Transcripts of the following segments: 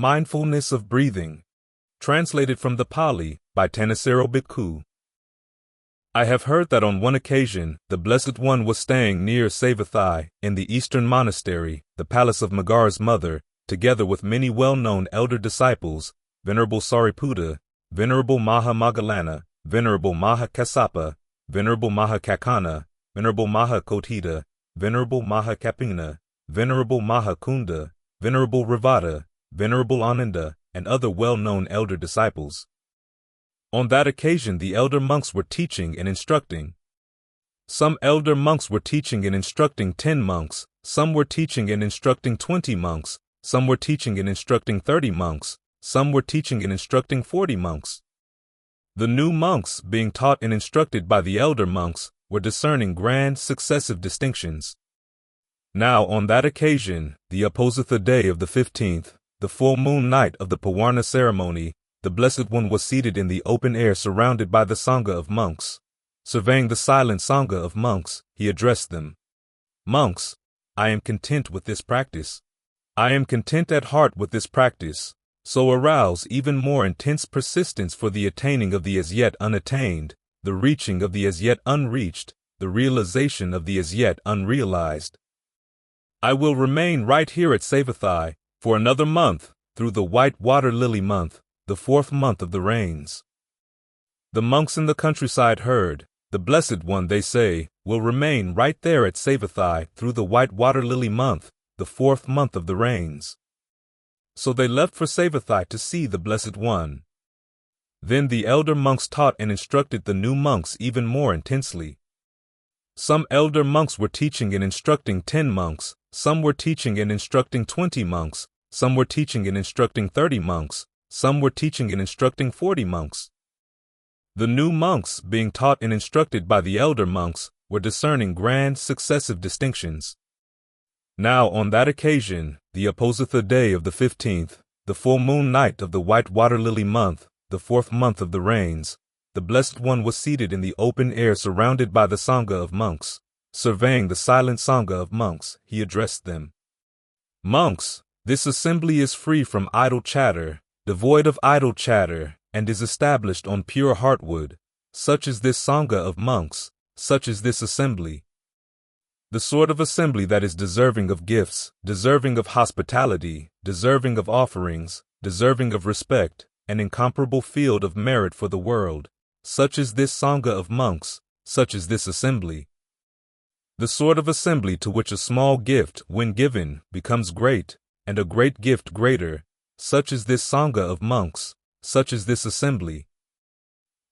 Mindfulness of breathing. Translated from the Pali by Ṭhānissaro Bhikkhu. I have heard that on one occasion the Blessed One was staying near Savathai in the eastern monastery, the palace of Magar's mother, together with many well-known elder disciples, Venerable Sariputta, Venerable Maha Moggallana, Venerable Maha Kassapa, Venerable Maha Kaccana, Venerable Maha Kotthita, Venerable Maha Kapina, Venerable Maha Kunda, Venerable Ravada, Venerable Ananda, and other well-known elder disciples. On that occasion the elder monks were teaching and instructing. Some elder monks were teaching and instructing 10 monks, some were teaching and instructing 20 monks, some were teaching and instructing 30 monks, some were teaching and instructing 40 monks. The new monks, being taught and instructed by the elder monks, were discerning grand successive distinctions. Now on that occasion, the Ānāpānasati day of the 15th, the full moon night of the Pavarna ceremony, the Blessed One was seated in the open air surrounded by the Sangha of monks. Surveying the silent Sangha of monks, he addressed them. Monks, I am content with this practice. I am content at heart with this practice. So arouse even more intense persistence for the attaining of the as yet unattained, the reaching of the as yet unreached, the realization of the as yet unrealized. I will remain right here at Savathai for another month, through the white water lily month, the 4th month of the rains. The monks in the countryside heard, the Blessed One, they say, will remain right there at Savathai through the white water lily month, the 4th month of the rains. So they left for Savathai to see the Blessed One. Then the elder monks taught and instructed the new monks even more intensely. Some elder monks were teaching and instructing 10 monks, some were teaching and instructing 20 monks, some were teaching and instructing 30 monks, some were teaching and instructing 40 monks. The new monks, being taught and instructed by the elder monks, were discerning grand successive distinctions. Now on that occasion, the Ānāpānasati day of the 15th, the full moon night of the white water lily month, the 4th month of the rains, the Blessed One was seated in the open air surrounded by the Sangha of monks. Surveying the silent Sangha of monks, he addressed them. Monks, this assembly is free from idle chatter, devoid of idle chatter, and is established on pure heartwood. Such is this Sangha of monks, such is this assembly. The sort of assembly that is deserving of gifts, deserving of hospitality, deserving of offerings, deserving of respect, an incomparable field of merit for the world. Such is this Sangha of monks, such is this assembly. The sort of assembly to which a small gift, when given, becomes great, and a great gift greater. Such is this Sangha of monks, such is this assembly.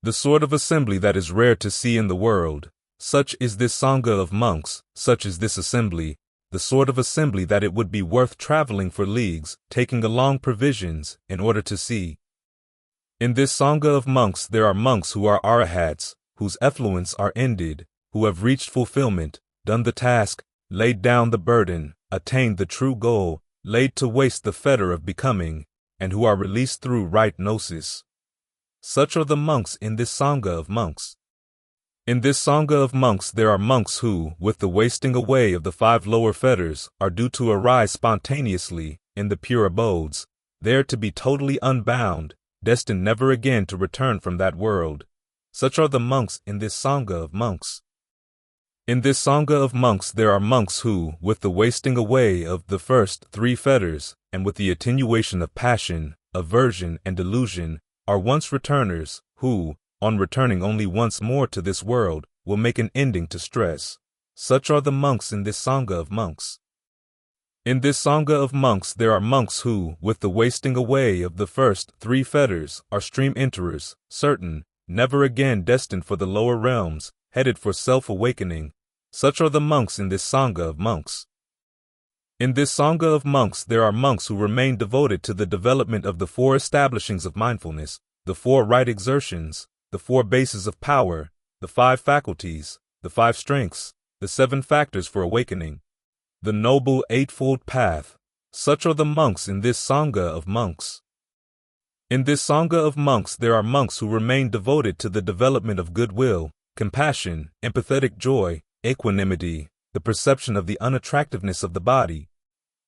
The sort of assembly that is rare to see in the world. Such is this Sangha of monks, such is this assembly, the sort of assembly that it would be worth traveling for leagues, taking along provisions, in order to see. In this Sangha of monks there are monks who are arahats, whose effluents are ended, who have reached fulfillment, done the task, laid down the burden, attained the true goal, laid to waste the fetter of becoming, and who are released through right gnosis. Such are the monks in this Sangha of monks. In this Sangha of monks there are monks who, with the wasting away of the 5 lower fetters, are due to arise spontaneously in the pure abodes, there to be totally unbound, destined never again to return from that world. Such are the monks in this Sangha of monks. In this Sangha of monks there are monks who, with the wasting away of the first 3 fetters, and with the attenuation of passion, aversion, and delusion, are once returners, who, on returning only once more to this world, will make an ending to stress. Such are the monks in this Sangha of monks. In this Sangha of monks there are monks who, with the wasting away of the first 3 fetters, are stream enterers, certain, never again destined for the lower realms, headed for self-awakening. Such are the monks in this Sangha of monks. In this Sangha of monks there are monks who remain devoted to the development of the 4 establishings of mindfulness, the 4 right exertions, the 4 bases of power, the 5 faculties, the 5 strengths, the 7 factors for awakening, the noble eightfold path. Such are the monks in this Sangha of monks. In this Sangha of monks there are monks who remain devoted to the development of goodwill, compassion, empathetic joy, equanimity, the perception of the unattractiveness of the body,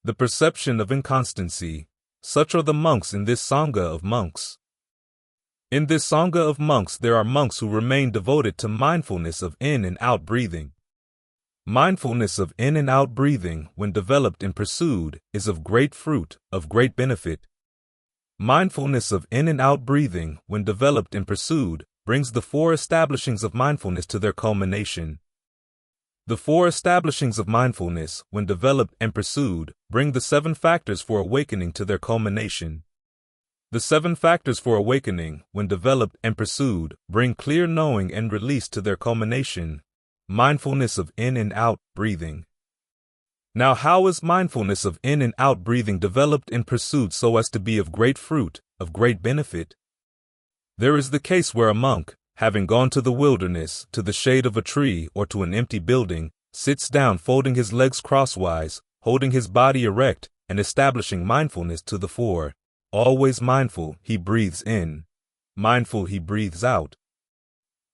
the perception of inconstancy, Such are the monks in this Sangha of monks. In this Sangha of monks there are monks who remain devoted to mindfulness of in and out breathing. Mindfulness of in and out breathing, when developed and pursued, is of great fruit, of great benefit. Mindfulness of in and out breathing, when developed and pursued, brings the four establishings of mindfulness to their culmination. The four establishings of mindfulness, when developed and pursued, bring the 7 factors for awakening to their culmination. The 7 factors for awakening, when developed and pursued, bring clear knowing and release to their culmination. Mindfulness of in and out breathing. Now, how is mindfulness of in and out breathing developed and pursued so as to be of great fruit, of great benefit? There is the case where a monk, having gone to the wilderness, to the shade of a tree, or to an empty building, sits down folding his legs crosswise, holding his body erect, and establishing mindfulness to the fore. Always mindful, he breathes in. Mindful, he breathes out.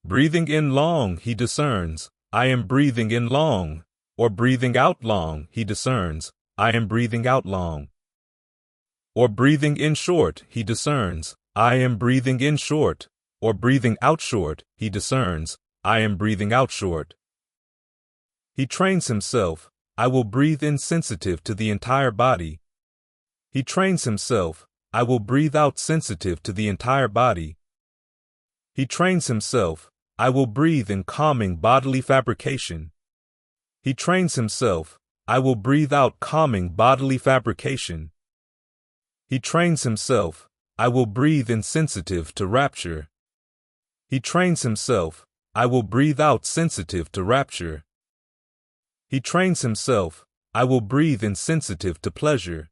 Breathing in long, he discerns, I am breathing in long. Or breathing out long, he discerns, I am breathing out long. Or breathing in short, he discerns, I am breathing in short. Or breathing out short, he discerns, I am breathing out short. He trains himself, I will breathe in sensitive to the entire body. He trains himself, I will breathe out sensitive to the entire body. He trains himself, I will breathe in calming bodily fabrication. He trains himself, I will breathe out calming bodily fabrication. He trains himself, I will breathe in sensitive to rapture. He trains himself, I will breathe out sensitive to rapture. He trains himself, I will breathe in sensitive to pleasure.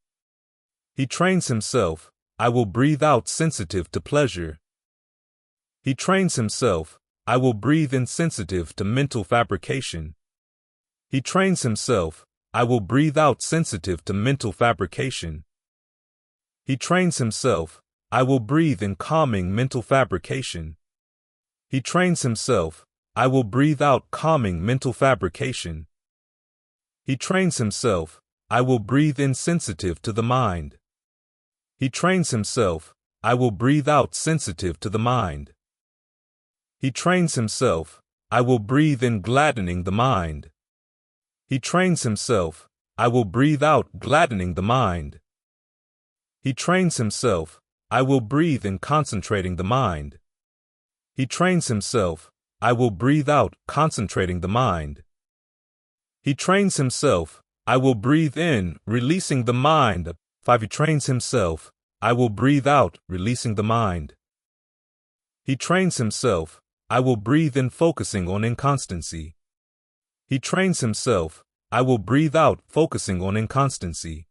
He trains himself, I will breathe out sensitive to pleasure. He trains himself, I will breathe in sensitive to mental fabrication. He trains himself, I will breathe out sensitive to mental fabrication. He trains himself, I will breathe in calming mental fabrication. He trains himself, I will breathe out calming mental fabrication. He trains himself, I will breathe in sensitive to the mind. He trains himself, I will breathe out sensitive to the mind. He trains himself, I will breathe in gladdening the mind. He trains himself, I will breathe out gladdening the mind. He trains himself, I will breathe in concentrating the mind. He trains himself, I will breathe out concentrating the mind. He trains himself, I will breathe in releasing the mind. 5. He trains himself, I will breathe out releasing the mind. He trains himself, I will breathe in focusing on inconstancy. He trains himself, I will breathe out focusing on inconstancy.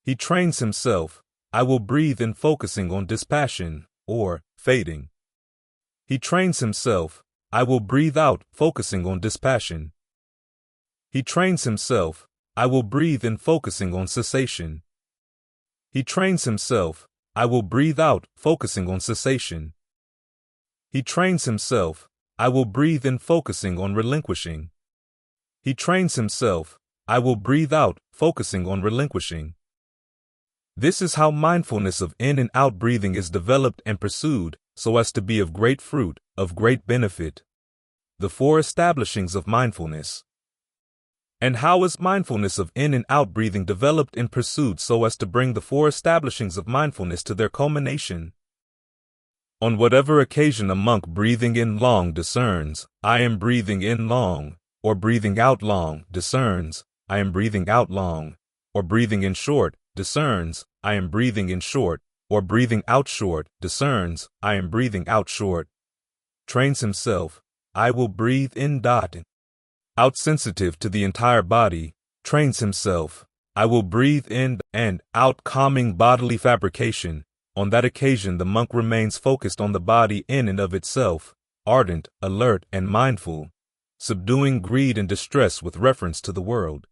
He trains himself, I will breathe in focusing on dispassion, or fading. He trains himself, I will breathe out focusing on dispassion. He trains himself, I will breathe in focusing on cessation. He trains himself, I will breathe out focusing on cessation. He trains himself, I will breathe in focusing on relinquishing. He trains himself, I will breathe out focusing on relinquishing. This is how mindfulness of in and out breathing is developed and pursued so as to be of great fruit, of great benefit. The 4 establishings of mindfulness. And how is mindfulness of in and out breathing developed and pursued so as to bring the 4 establishings of mindfulness to their culmination? On whatever occasion a monk breathing in long discerns, I am breathing in long, or breathing out long discerns, I am breathing out long, or breathing in short discerns, I am breathing in short, or breathing out short discerns, I am breathing out short. Trains himself, I will breathe in out sensitive to the entire body. Trains himself, I will breathe in and out calming bodily fabrication. On that occasion the monk remains focused on the body in and of itself, ardent, alert, and mindful, subduing greed and distress with reference to the world.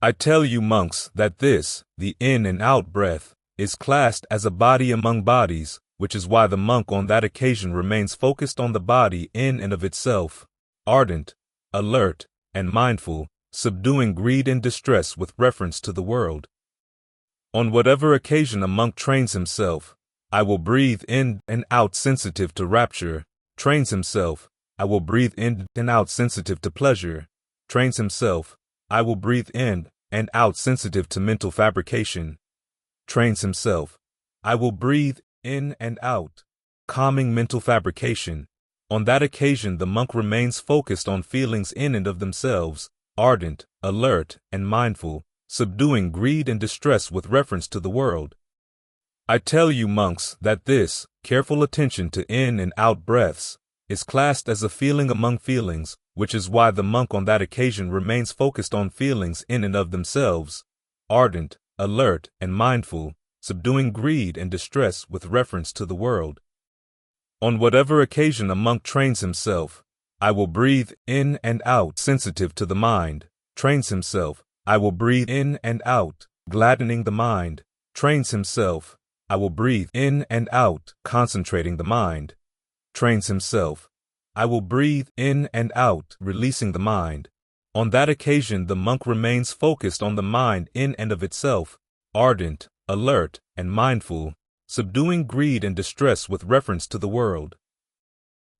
I tell you, monks, that this, the in and out breath, is classed as a body among bodies, which is why the monk on that occasion remains focused on the body in and of itself, ardent, alert, and mindful, subduing greed and distress with reference to the world. On whatever occasion a monk trains himself, I will breathe in and out sensitive to rapture, trains himself, I will breathe in and out sensitive to pleasure, trains himself, I will breathe in and out sensitive to mental fabrication, trains himself, I will breathe in and out calming mental fabrication. On that occasion the monk remains focused on feelings in and of themselves, ardent, alert, and mindful, subduing greed and distress with reference to the world. I tell you, monks, that this careful attention to in and out breaths is classed as a feeling among feelings, which is why the monk on that occasion remains focused on feelings in and of themselves, ardent, alert, and mindful, subduing greed and distress with reference to the world. On whatever occasion a monk trains himself, I will breathe in and out sensitive to the mind, trains himself, I will breathe in and out gladdening the mind, trains himself, I will breathe in and out concentrating the mind, trains himself, I will breathe in and out releasing the mind. On that occasion the monk remains focused on the mind in and of itself, ardent, alert, and mindful, subduing greed and distress with reference to the world.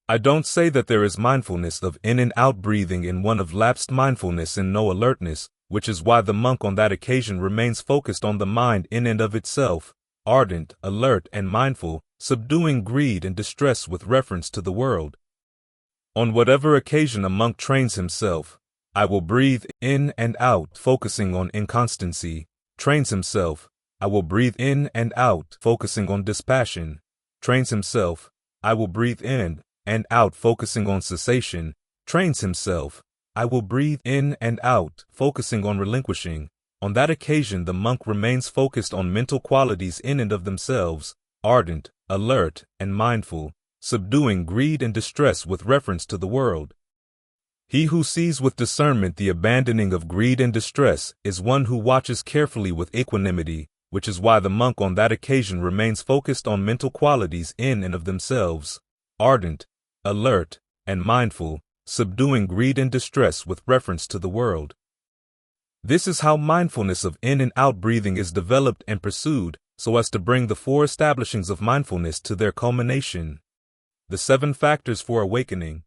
I don't say that there is mindfulness of in and out breathing in one of lapsed mindfulness and no alertness, which is why the monk on that occasion remains focused on the mind in and of itself, ardent, alert, and mindful, subduing greed and distress with reference to the world. On whatever occasion a monk trains himself, I will breathe in and out focusing on inconstancy, trains himself, I will breathe in and out focusing on dispassion, trains himself, I will breathe in and out focusing on cessation, trains himself, I will breathe in and out focusing on relinquishing. On that occasion the monk remains focused on mental qualities in and of themselves, ardent, alert, and mindful, subduing greed and distress with reference to the world. He who sees with discernment the abandoning of greed and distress is one who watches carefully with equanimity, which is why the monk on that occasion remains focused on mental qualities in and of themselves, ardent, alert, and mindful, subduing greed and distress with reference to the world. This is how mindfulness of in and out breathing is developed and pursued so as to bring the four establishings of mindfulness to their culmination. The 7 factors for awakening.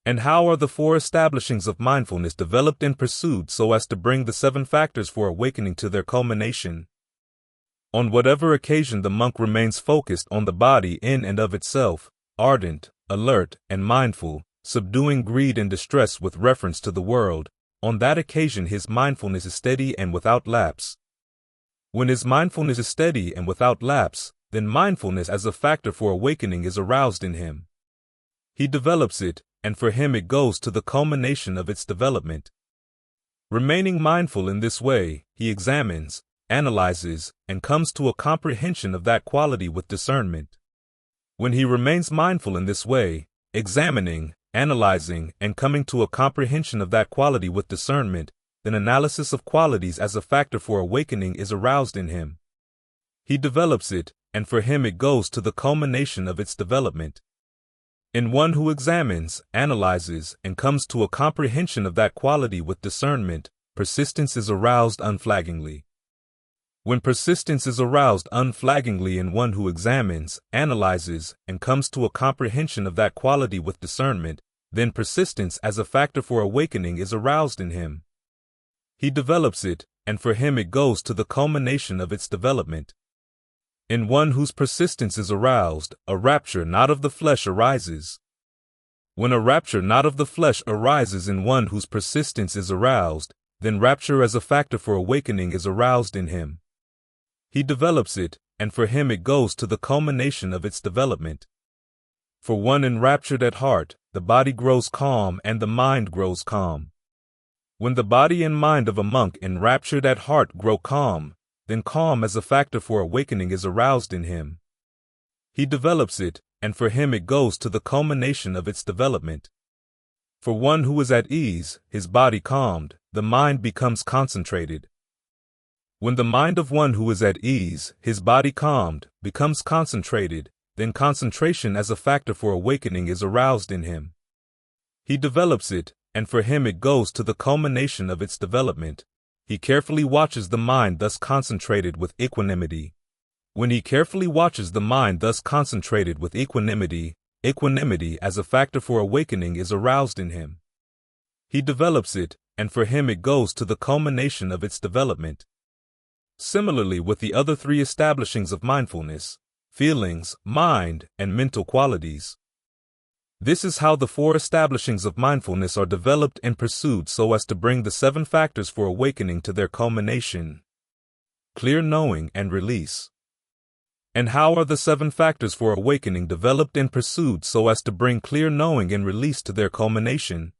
And how are the 4 establishings of mindfulness developed and pursued so as to bring the 7 factors for awakening to their culmination? On whatever occasion the monk remains focused on the body in and of itself, ardent, alert, and mindful, subduing greed and distress with reference to the world, on that occasion his mindfulness is steady and without lapse. When his mindfulness is steady and without lapse, then mindfulness as a factor for awakening is aroused in him. He develops it, and for him it goes to the culmination of its development. Remaining mindful in this way, he examines, analyzes, and comes to a comprehension of that quality with discernment. When he remains mindful in this way, examining, analyzing, and coming to a comprehension of that quality with discernment, then analysis of qualities as a factor for awakening is aroused in him. He develops it, and for him it goes to the culmination of its development. In one who examines, analyzes, and comes to a comprehension of that quality with discernment, persistence is aroused unflaggingly. When persistence is aroused unflaggingly in one who examines, analyzes, and comes to a comprehension of that quality with discernment, then persistence as a factor for awakening is aroused in him. He develops it, and for him it goes to the culmination of its development. In one whose persistence is aroused, a rapture not of the flesh arises. When a rapture not of the flesh arises in one whose persistence is aroused, then rapture as a factor for awakening is aroused in him. He develops it, and for him it goes to the culmination of its development. For one enraptured at heart, the body grows calm and the mind grows calm. When the body and mind of a monk enraptured at heart grow calm, then calm as a factor for awakening is aroused in him. He develops it, and for him it goes to the culmination of its development. For one who is at ease, his body calmed, the mind becomes concentrated. When the mind of one who is at ease, his body calmed, becomes concentrated, then concentration as a factor for awakening is aroused in him. He develops it, and for him it goes to the culmination of its development. he carefully watches the mind thus concentrated with equanimity. When he carefully watches the mind thus concentrated with equanimity, equanimity as a factor for awakening is aroused in him. He develops it, and for him it goes to the culmination of its development. Similarly with the other three establishings of mindfulness, feelings, mind, and mental qualities. This is how the four establishings of mindfulness are developed and pursued so as to bring the 7 factors for awakening to their culmination. Clear knowing and release. And how are the 7 factors for awakening developed and pursued so as to bring clear knowing and release to their culmination?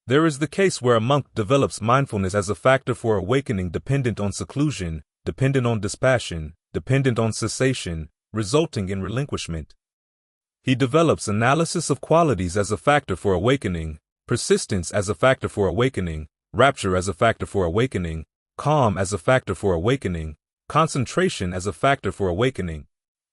There is the case where a monk develops mindfulness as a factor for awakening dependent on seclusion, dependent on dispassion, dependent on cessation, resulting in relinquishment. He develops analysis of qualities as a factor for awakening, persistence as a factor for awakening, rapture as a factor for awakening, calm as a factor for awakening, concentration as a factor for awakening,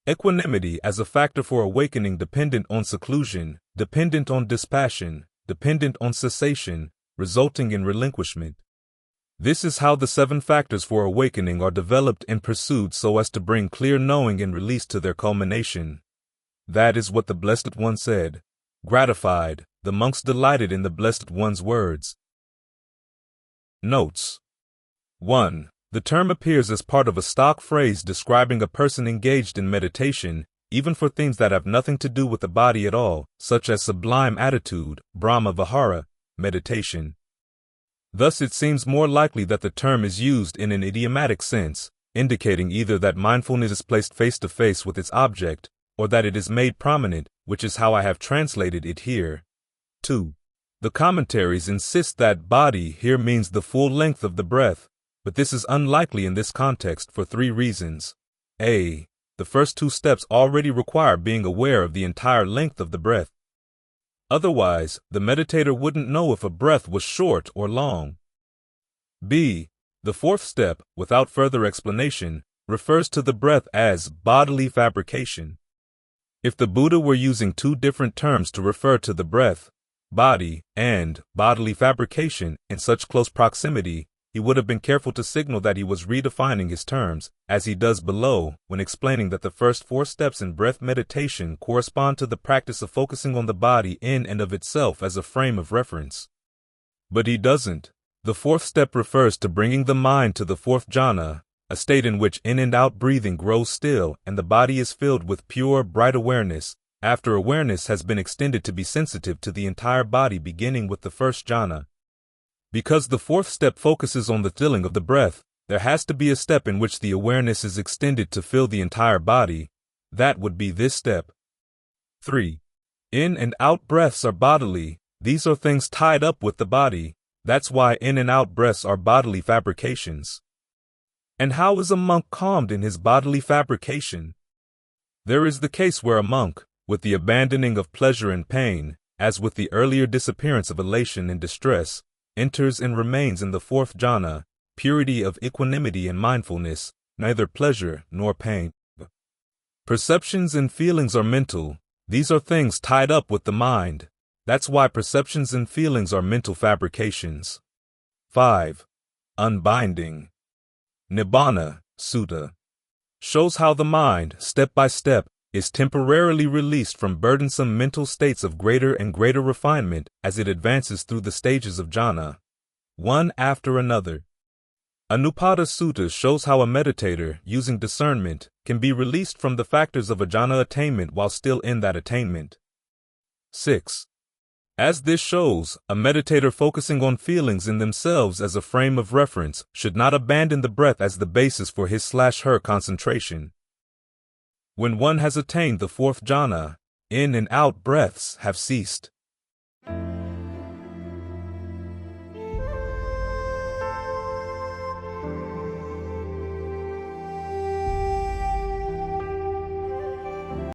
equanimity as a factor for awakening dependent on seclusion, dependent on dispassion, dependent on cessation, resulting in relinquishment. This is how the 7 factors for awakening are developed and pursued so as to bring clear knowing and release to their culmination. That is what the Blessed One said. Gratified, the monks delighted in the Blessed One's words. Notes. 1. The term appears as part of a stock phrase describing a person engaged in meditation, even for things that have nothing to do with the body at all, such as sublime attitude, Brahma Vihara, meditation. Thus it seems more likely that the term is used in an idiomatic sense, indicating either that mindfulness is placed face to face with its object, or that it is made prominent, which is how I have translated it here. 2. The commentaries insist that body here means the full length of the breath, but this is unlikely in this context for 3 reasons. A. The first 2 steps already require being aware of the entire length of the breath. Otherwise, the meditator wouldn't know if a breath was short or long. B. The 4th step, without further explanation, refers to the breath as bodily fabrication. If the Buddha were using 2 different terms to refer to the breath, body, and bodily fabrication in such close proximity, he would have been careful to signal that he was redefining his terms, as he does below when explaining that the first 4 steps in breath meditation correspond to the practice of focusing on the body in and of itself as a frame of reference. But he doesn't. The 4th step refers to bringing the mind to the 4th jhana, a state in which in and out breathing grows still and the body is filled with pure, bright awareness, after awareness has been extended to be sensitive to the entire body beginning with the 1st jhana. Because the 4th step focuses on the filling of the breath, there has to be a step in which the awareness is extended to fill the entire body. That would be this step. 3. In and out breaths are bodily. These are things tied up with the body. That's why in and out breaths are bodily fabrications. And how is a monk calmed in his bodily fabrication? There is the case where a monk, with the abandoning of pleasure and pain, as with the earlier disappearance of elation and distress, enters and remains in the 4th jhana, purity of equanimity and mindfulness, neither pleasure nor pain. Perceptions and feelings are mental. These are things tied up with the mind. That's why perceptions and feelings are mental fabrications. 5. Unbinding. Nibbana Sutta shows how the mind, step by step, is temporarily released from burdensome mental states of greater and greater refinement as it advances through the stages of jhana, one after another. Ānāpānasati Sutta shows how a meditator, using discernment, can be released from the factors of a jhana attainment while still in that attainment. 6. As this shows, a meditator focusing on feelings in themselves as a frame of reference should not abandon the breath as the basis for his/her concentration. When one has attained the 4th jhana, in and out breaths have ceased.